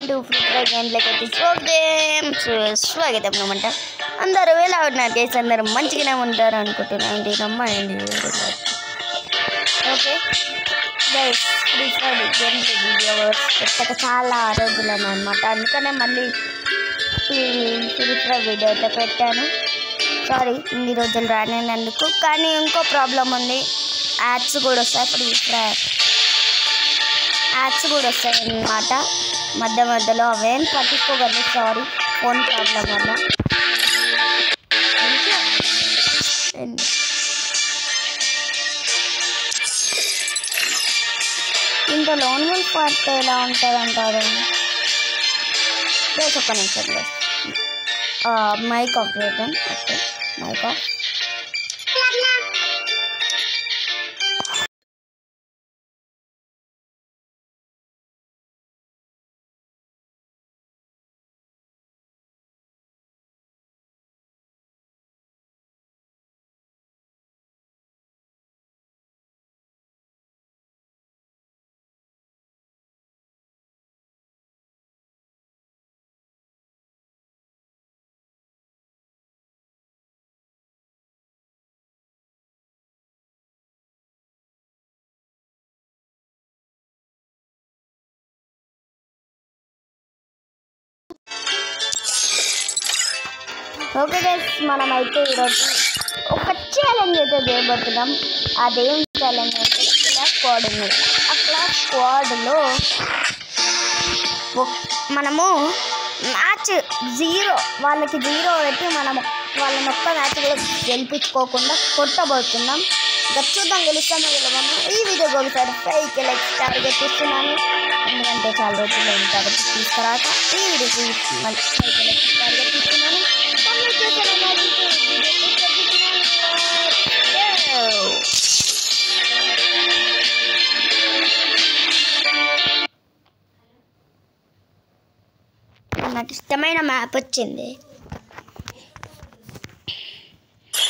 ఇప్పుడు free fire గేమ్లోకి అయితే స్వాగతం అనమాట. అందరూ ఎలా ఉన్నారు గైస్? అందరూ మంచిగానే ఉంటారు అనుకుంటున్నాను. నమ్మండి. Okay guys, free fire game video పెట్టక చాలా రోజులను అనమాట. అందుకనే మళ్ళీ ఫ్రీ ఫైర్ వీడియో అయితే పెట్టాను. సారీ ఇన్ని రోజులు రానందుకు. కానీ ఇంకో ప్రాబ్లం ఉంది, యాడ్స్ కూడా వస్తాయి. ఫ్రీ ఫైర్ యాడ్స్ కూడా వస్తాయి అన్నమాట మధ్య మధ్యలో. అవేం పట్టించుకోగలరు, సారీ ఫోన్ ప్రాబ్లం వల్ల. ఇంత లోన్ వల్ఫ్ పడితే ఎలా ఉంటుంది అంటారు? ఒక్క నిమిషం మైక్ ఆఫ్ చేద్దాం. Okay mike off. Okay guys, మనమైతే ఈరోజు ఒక ఛాలెంజ్ అయితే చేయబోతున్నాం. అదేం ఛాలెంజ్ అంటే క్లాస్ స్క్వాడ్ ఉంది. ఆ క్లాస్ స్క్వాడ్లో మనము మ్యాచ్ 0 వాళ్ళకి 0 పెట్టి మనము వాళ్ళని ఒక్క మ్యాచ్ కూడా గెలిపించుకోకుండా కొట్టబోతున్నాం. చూద్దాం గెలుస్తామో గెలవమో. ఈ వీడియోకి ఒకసారి 5K లైక్స్ టార్గెట్ ఇస్తున్నాను, ఎందుకంటే చాలా రోజులు అయింది కాబట్టి తీసుకురాక. ఈ వీడియోకి 5K లైక్స్ టార్గెట్ ఇస్తున్నాను. నాకు ఇష్టమైన మ్యాప్ వచ్చింది.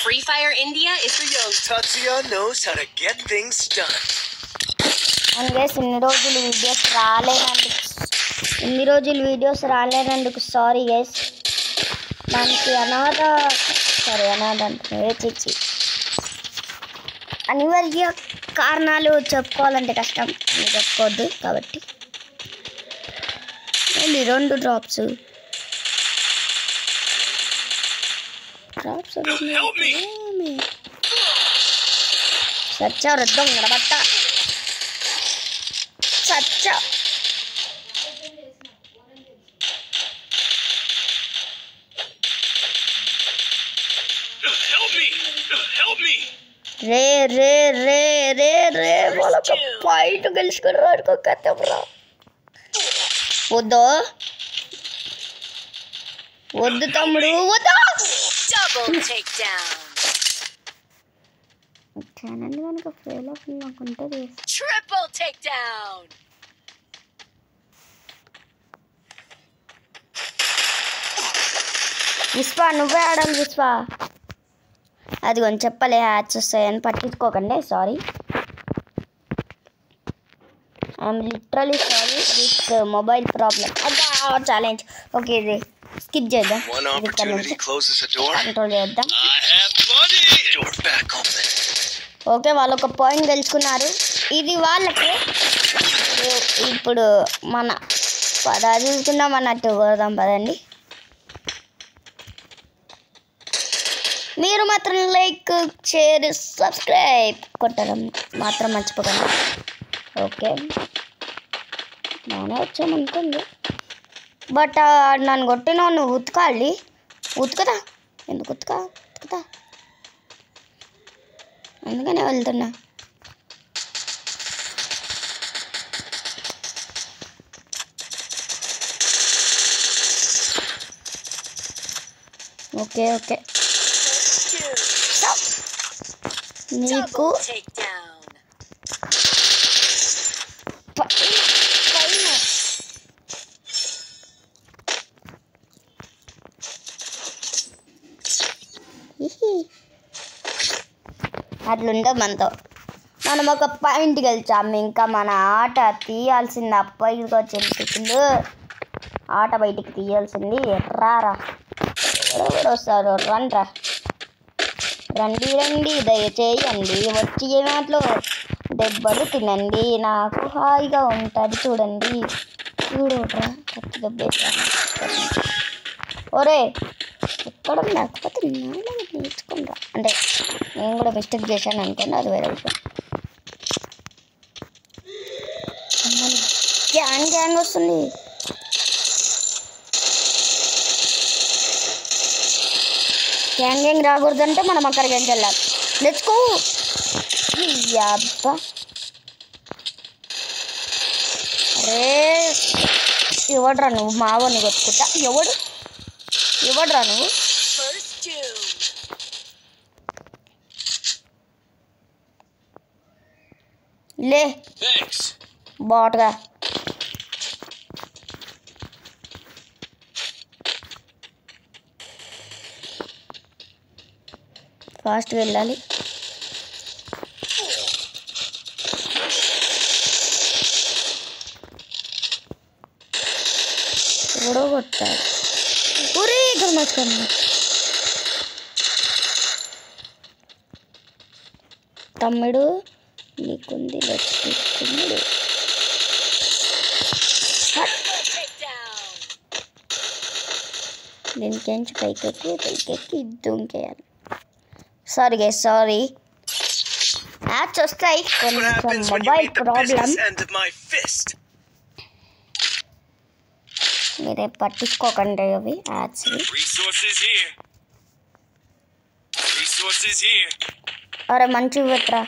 Free Fire India is for young. Tatsuya knows how to get things done. And guys, ఇన్ని రోజులు వీడియోస్ రాలేనందుకు సారీ గైస్. దానికి అనివార్య కారణాలు చెప్పుకోవాలంటే కష్టం, చెప్పుకోవద్దు కాబట్టి. మళ్ళీ 2 డ్రాప్స్ సచ్చా వృద్ధం గడబట్ట సచ్చా. రే రే రే రే రే వాళ్ళొక పాయింట్ గెలుచుకుని రాడుకోకరా. వద్దు తమ్ముడు, వద్దు. ఛానల్ కనుక ఫెయిల్ అవుతుంది నాకుంటుంది. Triple takedown. విశ్వా నువ్వే ఆడాలి విశ్వా. అది కొంచెం చెప్పలే, యాడ్స్ వస్తాయని పట్టించుకోకండి. Sorry, I'm literally sorry with mobile problem. అదా ఛాలెంజ్. ఓకే, ఇది స్కిప్ చేద్దాం. కంట్రోల్ చేద్దాం. ఓకే, వాళ్ళు ఒక పాయింట్ గెలుచుకున్నారు. ఇది వాళ్ళకి. ఇప్పుడు మన చూసుకుందాం అన్నట్టు కోరుదాం పదండి. మీరు మాత్రం లైక్, షేర్, సబ్స్క్రైబ్ కొట్టడం మాత్రం మర్చిపోకండి. ఓకే, బాగానే వచ్చామనుకోండి. బట్ నన్ను కొట్టినావు, నువ్వు ఉతకాలి. ఉతుకుతా, ఎందుకు ఉతుకుతా, అందుకనే వెళ్తున్నా. ఓకే ఓకే, నీకు అట్లుంటాం మనతో. మనం ఒక పాయింట్ గెలిచాము. ఇంకా మన ఆట తీయాల్సింది. అప్పటికి వచ్చింది. ఆట బయటికి తీయాల్సింది. రారా ఎవరెవరు వస్తారు, రండ్రా, రండి రండి దయచేయండి, వచ్చి నాట్లో దెబ్బలు తినండి, నాకు హాయిగా ఉంటుంది చూడండి. చూడరా కత్తి దెబ్బేసాను. ఒరే ఎక్కడ లేకపోతే నేర్చుకుంటా, అంటే నేను కూడా మిస్టేక్ చేశాను అనుకోండి, అది వేరే విషయం. గ్యాంగ్ గ్యాంగ్ వస్తుంది. గ్యాంగ్ గ్యాంగ్ రాకూడదంటే మనం అక్కడికి వెళ్ళాలి. Let's go. అబ్బా అరే ఎవడ్రా నువ్వు? మావని కొట్టుకుంటా. ఎవడ్రా నువ్వు? First doom. లే బాట్గా. ఫాస్ట్గా వెళ్ళాలి. ఎవడో కొట్టాడు. ఒరే గమనించుకోండి. తమ్ముడు నీకుంది తమ్ముడు. దీనికించి పైకెక్కి దుంకేయాలి. Sorry guys, sorry. యాడ్స్ వస్తాయి, కొంచెం మొబైల్ ప్రాబ్లం, మీరే పట్టించుకోకండి అవి యాడ్స్. అరే మంచిగా పెట్టరా.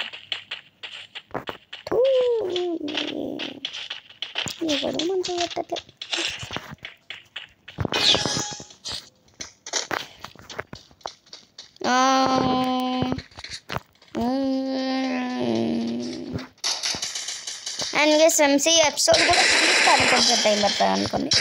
ఎవడు మంచిగా పెట్టట్లే. అండ్ గైస్ ఎంసీ ఎపిసోడ్ కూడా చూస్తాను, కొంచెం టైం పడుతుంది అనుకోండి.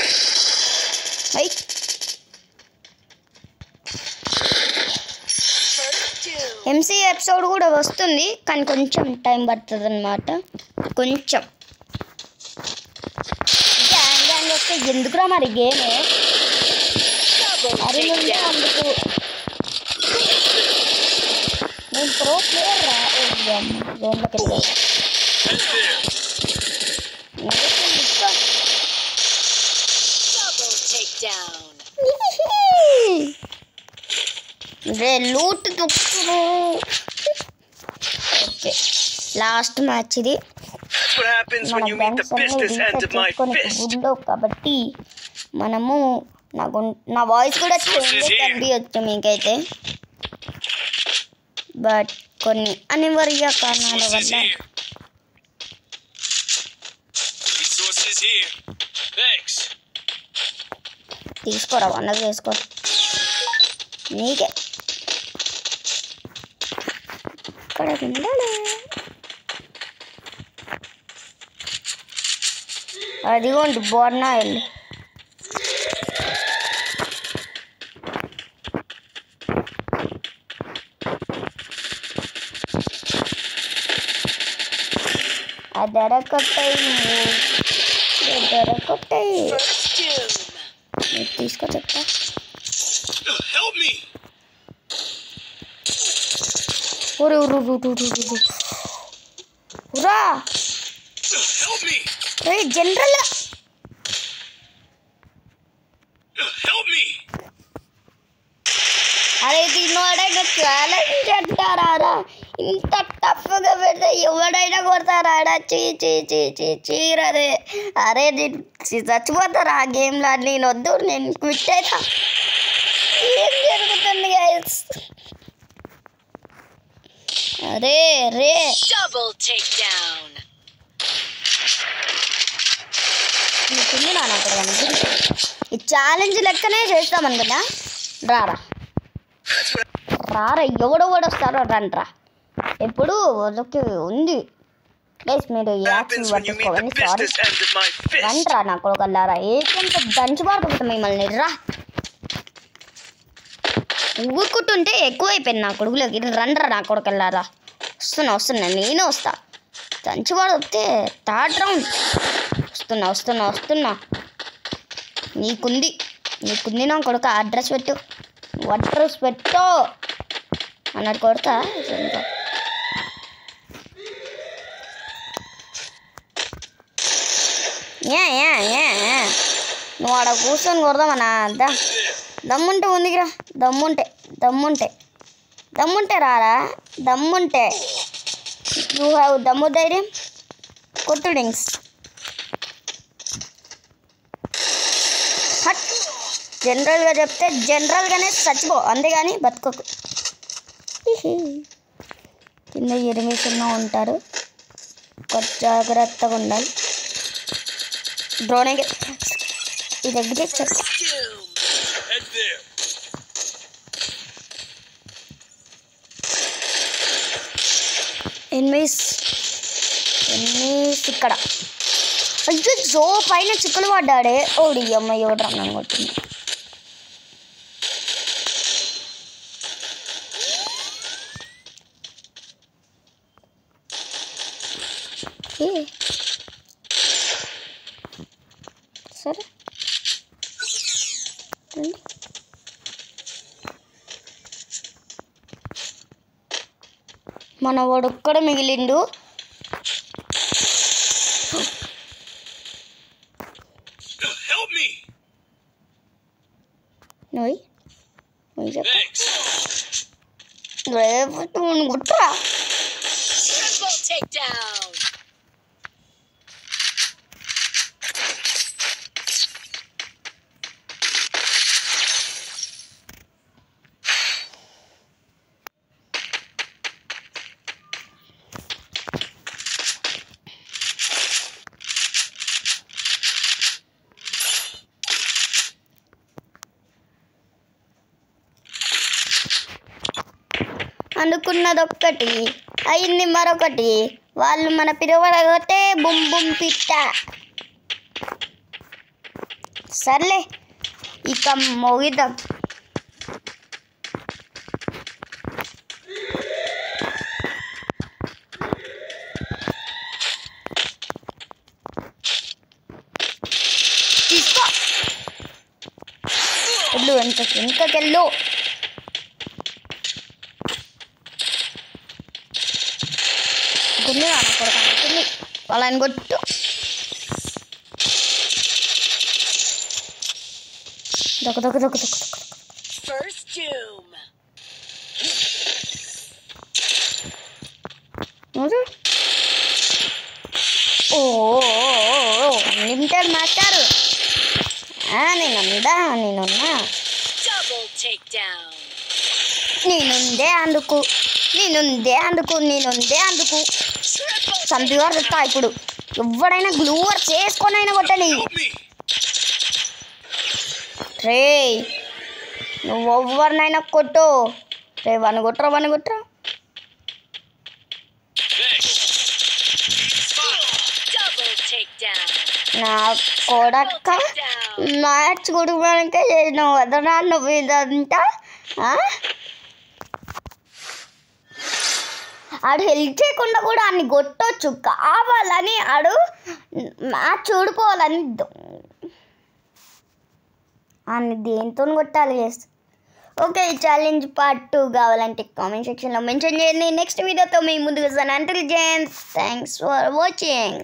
ఎంసీ ఎపిసోడ్ కూడా వస్తుంది, కానీ కొంచెం టైం పడుతుంది అన్నమాట. కొంచెం గ్యాంగ్ గ్యాంగ్ వస్తే ఎందుకురా మరి గేమే అది నుండి అందుకు. నేను ప్రో ప్లేయర్ రా. జోన్లోకి వెళ్ళాను. లూట్ దుక్కురు. ఓకే లాస్ట్ మ్యాచ్ ఇది. మన బ్యాంక్స్ గుండో కాబట్టి మనము నా వాయిస్ కూడా చేంజ్ కనిపించచ్చు మీకైతే, బట్ కొన్ని అనివార్య కారణాల వల్ల. తీసుకోరా అన్నది, తీసుకో నీకే. ఇక్కడ ఉండాలి. అదిగోండి బోర్నా వెళ్ళి. అదరకొట్టాయి తీసుకో చెప్తా. జనరల్ అరే దీనివాడైనా ఛాలెంజ్ అంటారా? ఇంత టఫ్గా పెడితే ఎవడైనా కొడతారా? చీరదే. అరే నేను చచ్చిపోతారా ఆ గేమ్లో? నేను వద్దు, నేను క్విట్ అవుతా. ఏం జరుగుతుంది గైస్? అరే రే Double takedown. నీకుంది నాన్న అక్కడ. ఈ ఛాలెంజ్ లెక్కనే చేస్తాం అనుకున్నా. రారా ఎవడో వస్తారో రండ్రా. ఎప్పుడు వాళ్ళకి ఉంది గైస్, మీరు యాక్షన్ పట్టుకోవాలి. సారీ రండ్రా నా కొడుకల్లారా. ఏంటంటే దంచి పాడుకుంటాం మిమ్మల్ని. రా ఊరుకుంటుంటే ఎక్కువైపోయింది నా కొడుకులకి. రండ్రా నా కొడుకల్లారా. వస్తున్నా నేనే వస్తా. దంచి పాడు వస్తే థర్డ్ రౌండ్. వస్తున్నా నీకుంది నా కొడుకు అడ్రస్ పెట్టు అన్నట్టు కొడతా. నువ్వు ఆడ కూర్చొని కొడదామన్నా. దమ్ముంటే ముందుకురా. దమ్ముంటే రారా. యూ హ్యావ్ దమ్ము ధైర్యం కొట్టు డింగ్స్. జనరల్గా చెప్తే జనరల్గానే చచ్చిపో, అంతేగాని బతుకోకు. కింద ఎనిమిషన్లో ఉంటారు, జాగ్రత్తగా ఉండాలి. డ్రోన్ ఇది ఎగ్గితే ఎనిమిస్ ఇక్కడ. అయ్యో జో పైన చిక్కులు పడ్డాడే. ఓడి అమ్మాయి ఎవడరా నన్ను కొట్టింది. సరే మన వాడు ఒక్కడ మిగిలిండు. గుట్రా అనుకున్నదొక్కటి అయింది మరొకటి. వాళ్ళు మన పిరవడగొట్టే బుమ్ బుమ్ పిట్ట. సర్లే ఇక మోగిద్దాం. తీసుకో వెళ్ళు, వెనుకకెళ్ళు. వాళ్ళని కొట్టు. అన్లిమిటెడ్ మాస్టారు. నేనుందా నేనుందే అందుకు సంపివారు చెప్తా. ఇప్పుడు ఎవడైనా గ్లూవర్ చేసుకొని అయినా కొట్టని. రే నువ్వు ఎవరినైనా కొట్టు. రే వన్ కొట్టరా. నా కొడక్క మ్యాచ్ కొడుకోడానికే చేసినావు వదనా నువ్వు ఇదంతా. ఆడు హెల్ప్ చేయకుండా కూడా అన్ని కొట్టొచ్చు, కావాలని ఆడు మ్యాచ్ ఓడిపోవాలని అన్ని దేంతో కొట్టాలి చేస్తా. ఓకే, ఈ ఛాలెంజ్ పార్ట్ 2 కావాలంటే కామెంట్ సెక్షన్లో మెన్షన్ చేయండి. నెక్స్ట్ వీడియోతో మీ ముందుకు వస్తాను. అంటిల్ జెన్స్, థ్యాంక్స్ ఫర్ వాచింగ్.